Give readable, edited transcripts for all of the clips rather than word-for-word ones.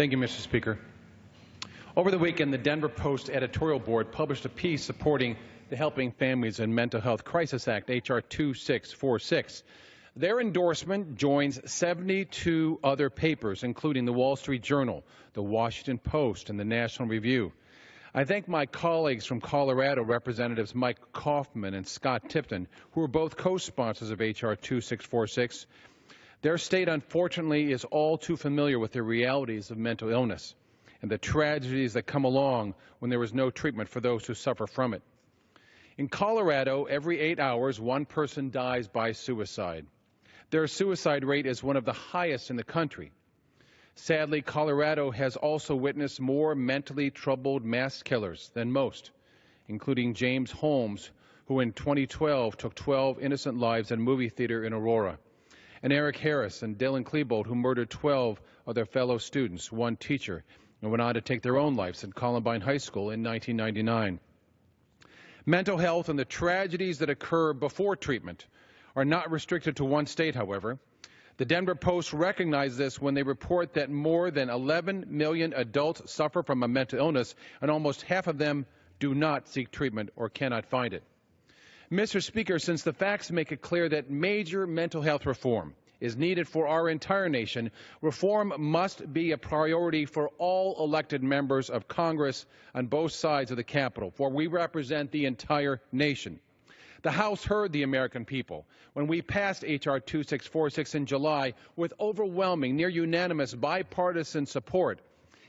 Thank you, Mr. Speaker. Over the weekend, the Denver Post editorial board published a piece supporting the Helping Families and Mental Health Crisis Act, H.R. 2646. Their endorsement joins 72 other papers, including the Wall Street Journal, the Washington Post, and the National Review. I thank my colleagues from Colorado, Representatives Mike Kaufman and Scott Tipton, who are both co-sponsors of H.R. 2646. Their state, unfortunately, is all too familiar with the realities of mental illness and the tragedies that come along when there is no treatment for those who suffer from it. In Colorado, every 8 hours, one person dies by suicide. Their suicide rate is one of the highest in the country. Sadly, Colorado has also witnessed more mentally troubled mass killers than most, including James Holmes, who in 2012 took 12 innocent lives at a movie theater in Aurora, and Eric Harris and Dylan Klebold, who murdered 12 of their fellow students, one teacher, and went on to take their own lives at Columbine High School in 1999. Mental health and the tragedies that occur before treatment are not restricted to one state, however. The Denver Post recognized this when they report that more than 11 million adults suffer from a mental illness, and almost half of them do not seek treatment or cannot find it. Mr. Speaker, since the facts make it clear that major mental health reform is needed for our entire nation, reform must be a priority for all elected members of Congress on both sides of the Capitol, for we represent the entire nation. The House heard the American people when we passed H.R. 2646 in July with overwhelming, near unanimous bipartisan support.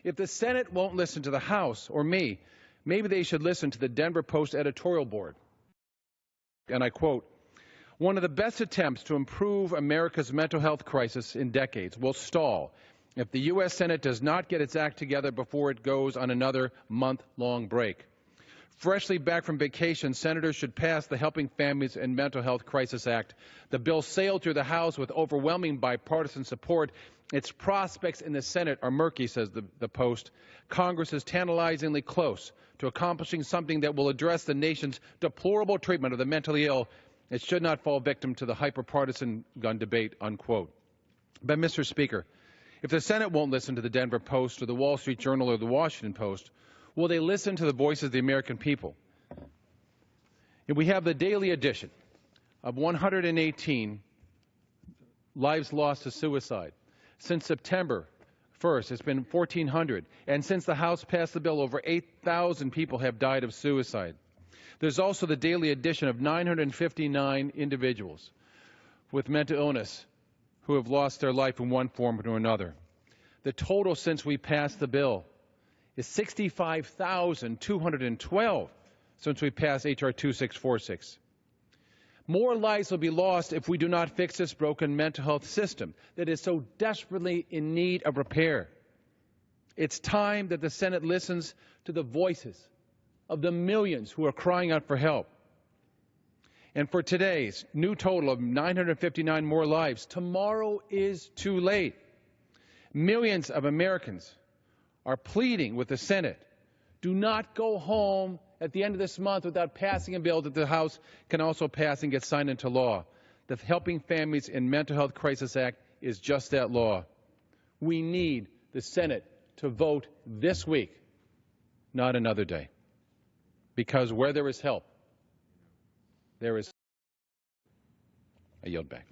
If the Senate won't listen to the House or me, maybe they should listen to the Denver Post editorial board. And I quote, "One of the best attempts to improve America's mental health crisis in decades will stall if the U.S. Senate does not get its act together before it goes on another month-long break. Freshly back from vacation, senators should pass the Helping Families and Mental Health Crisis Act. The bill sailed through the House with overwhelming bipartisan support. Its prospects in the Senate are murky," says the Post. "Congress is tantalizingly close to accomplishing something that will address the nation's deplorable treatment of the mentally ill. It should not fall victim to the hyper-partisan gun debate," unquote. But, Mr. Speaker, if the Senate won't listen to the Denver Post or the Wall Street Journal or the Washington Post, will they listen to the voices of the American people? And we have the daily edition of 118 lives lost to suicide. Since September 1st, it's been 1,400. And since the House passed the bill, over 8,000 people have died of suicide. There's also the daily edition of 959 individuals with mental illness who have lost their life in one form or another. The total since we passed the bill is 65,212 since we passed H.R. 2646. More lives will be lost if we do not fix this broken mental health system that is so desperately in need of repair. It's time that the Senate listens to the voices of the millions who are crying out for help. And for today's new total of 959 more lives, tomorrow is too late. Millions of Americans are pleading with the Senate, do not go home at the end of this month without passing a bill that the House can also pass and get signed into law. The Helping Families and Mental Health Crisis Act is just that law. We need the Senate to vote this week, not another day. Because where there is help, there is... I yield back.